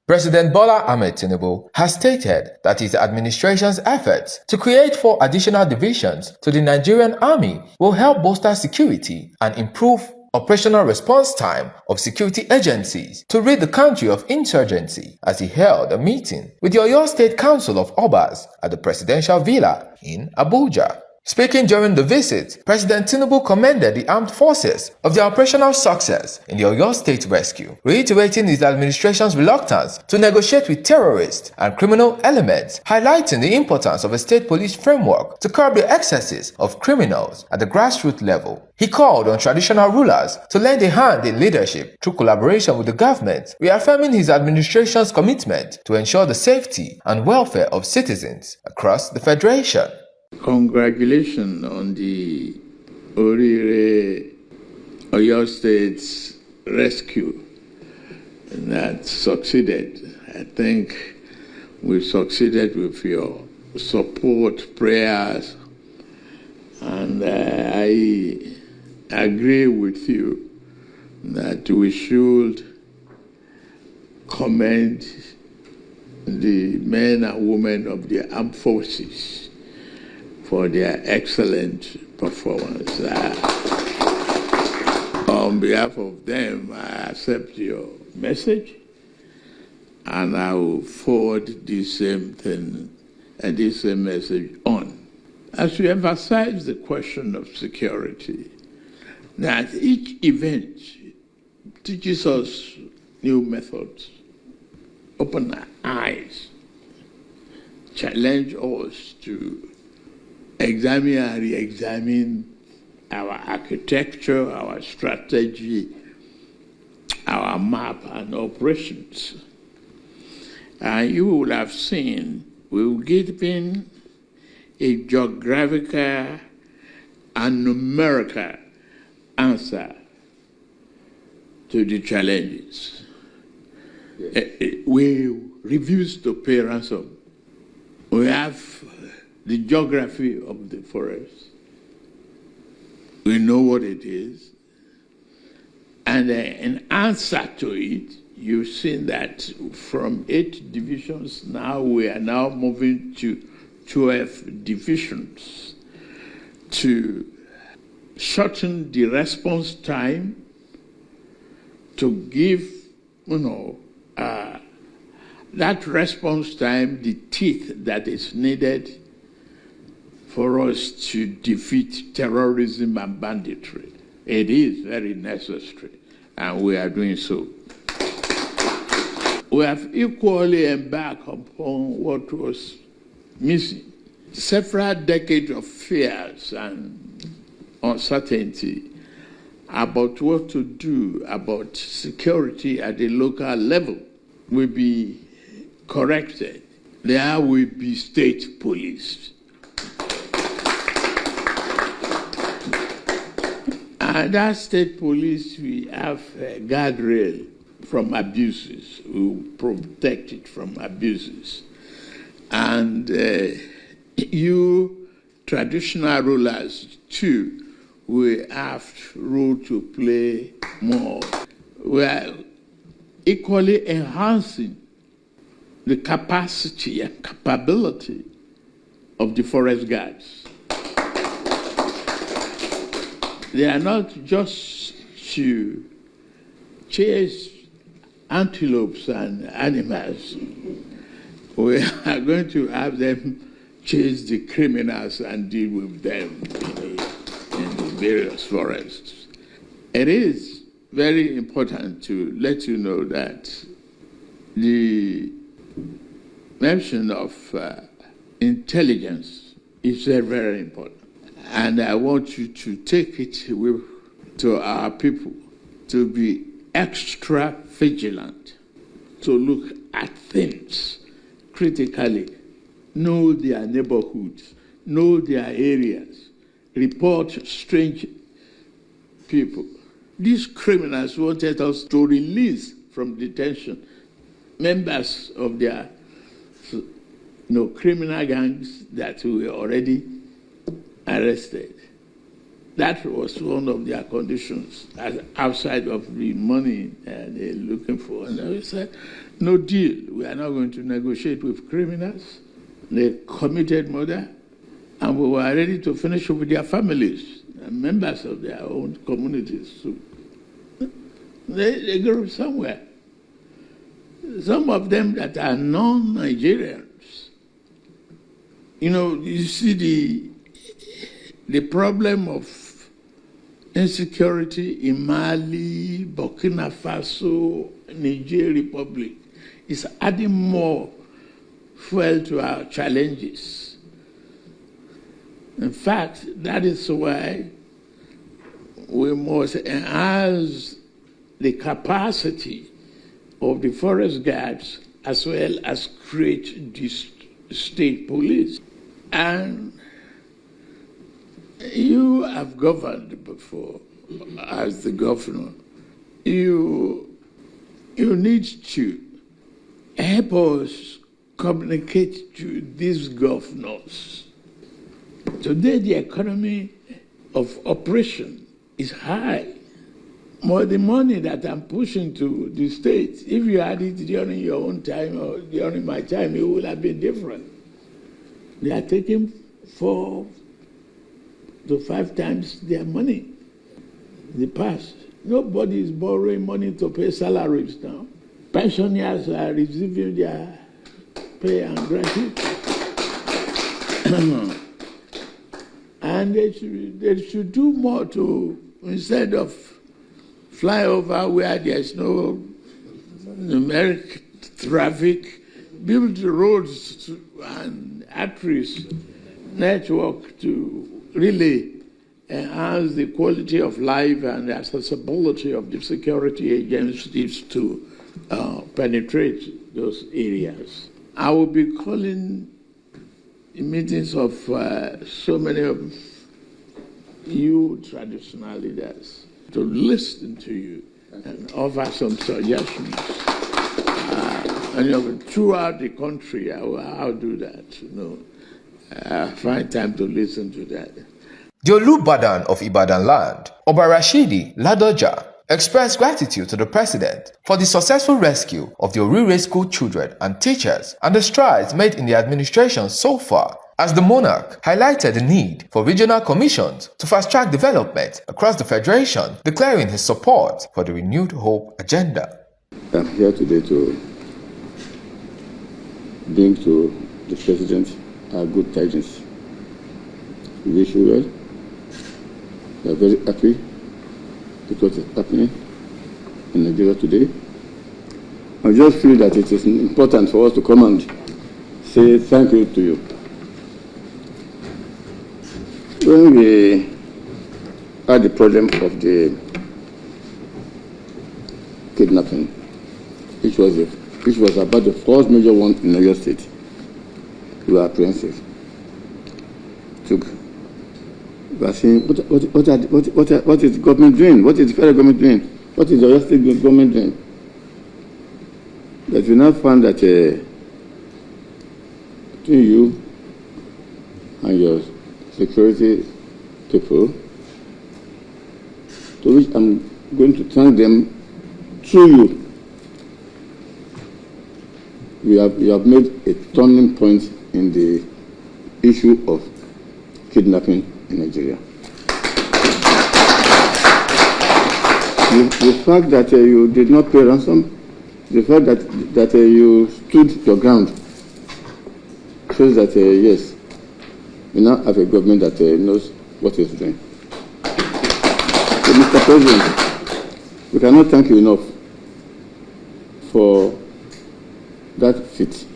President Bola Ahmed Tinubu has stated that his administration's efforts to create 4 additional divisions to the Nigerian Army will help bolster security and improve operational response time of security agencies to rid the country of insurgency, as he held a meeting with the Oyo State Council of Obas at the Presidential Villa in Abuja. Speaking during the visit, President Tinubu commended the armed forces of their operational success in the Oyo State rescue, reiterating his administration's reluctance to negotiate with terrorists and criminal elements, highlighting the importance of a state police framework to curb the excesses of criminals at the grassroots level. He called on traditional rulers to lend a hand in leadership through collaboration with the government, reaffirming his administration's commitment to ensure the safety and welfare of citizens across the Federation. Congratulations on the Oyo State's rescue that succeeded. I think we succeeded with your support, prayers, and I agree with you that we should commend the men and women of the armed forces for their excellent performance. On behalf of them, I accept your message, and I will forward the same thing and this same message on. As we emphasize the question of security, that each event teaches us new methods, open our eyes, challenge us to examine and re-examine our architecture, our strategy, our map and operations. You will have seen we will give in a geographical and numerical answer to the challenges. Yes. We refuse to pay ransom. We have the geography of the forest. We know what it is. And in answer to it, you've seen that from 8 divisions now, we are now moving to 12 divisions to shorten the response time, to give, that response time the teeth that is needed for us to defeat terrorism and banditry. It is very necessary, and we are doing so. We have equally embarked upon what was missing. Several decades of fears and uncertainty about what to do about security at the local level will be corrected. There will be state police. And that state police, we have a guardrail from abuses. We will protect it from abuses. And you traditional rulers, too, we have role to play more. We are equally enhancing the capacity and capability of the forest guards. They are not just to chase antelopes and animals. We are going to have them chase the criminals and deal with them in the various forests. It is very important to let you know that the mention of intelligence is very, very important. And I want you to take it to our people to be extra vigilant, to look at things critically, know their neighborhoods, know their areas, report strange people. These criminals wanted us to release from detention members of their criminal gangs that were already arrested. That was one of their conditions, outside of the money they're looking for. And we said, no deal. We are not going to negotiate with criminals. They committed murder, and we were ready to finish with their families and members of their own communities. So they go somewhere. Some of them that are non-Nigerians. You know, you see the problem of insecurity in Mali, Burkina Faso, Niger Republic is adding more fuel to our challenges. In fact, that is why we must enhance the capacity of the forest guards as well as create the state police. And you have governed before as the governor. You need to help us communicate to these governors. Today, the economy of operation is high. More the money that I'm pushing to the states, if you had it during your own time or during my time, it would have been different. They are taking 4 to 5 times their money in the past. Nobody is borrowing money to pay salaries now. Pensioners are receiving their pay and gratuity. And they should do more to, instead of fly over where there's no numeric traffic, build roads and arteries network to really enhance the quality of life and the accessibility of the security agencies to penetrate those areas. I will be calling the meetings of so many of you traditional leaders to listen to you and offer some suggestions. And throughout the country, I'll do that. Find time to listen to that. The Olubadan of Ibadan land, Oba Rashidi Ladoja, expressed gratitude to the president for the successful rescue of the Orire school children and teachers and the strides made in the administration so far, as the monarch highlighted the need for regional commissions to fast-track development across the federation, declaring his support for the Renewed Hope agenda. I'm here today to bring to the president our good tidings. We wish you well. We are very happy with what is happening in Nigeria today. I just feel that it is important for us to come and say thank you to you. When we had the problem of the kidnapping, which was about the first major one in Nigeria State, we were apprehensive. We are saying, what is the government doing? What is the federal government doing? What is the Oyo State government doing? But we now found that between you and your security people, to which I'm going to thank them through you, you have made a turning point in the issue of kidnapping in Nigeria. The fact that you did not pay ransom, the fact that you stood your ground, shows that yes, we now have a government that knows what it's doing. So, Mr. President, we cannot thank you enough for that feat.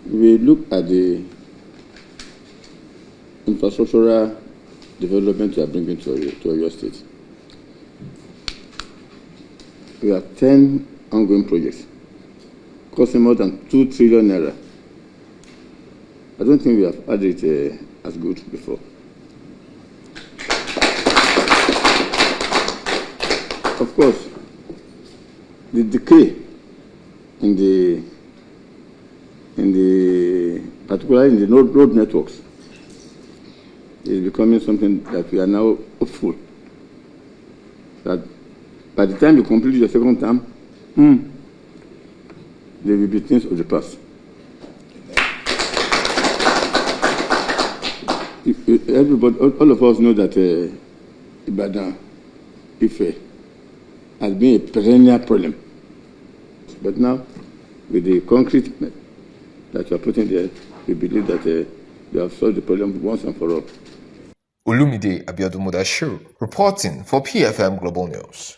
We look at the infrastructural development you are bringing to your state. We have 10 ongoing projects costing more than 2 trillion naira. I don't think we have had it as good before. Of course, the decay in particularly in the road networks, is becoming something that we are now hopeful that by the time you complete your second term, there will be things of the past. Everybody, all of us know that Ibadan, Ife, has been a perennial problem. But now, with the concrete that you are putting there, we believe that we have solved the problem once and for all. Olumide Abiodun Mudashiru, reporting for PFM Global News.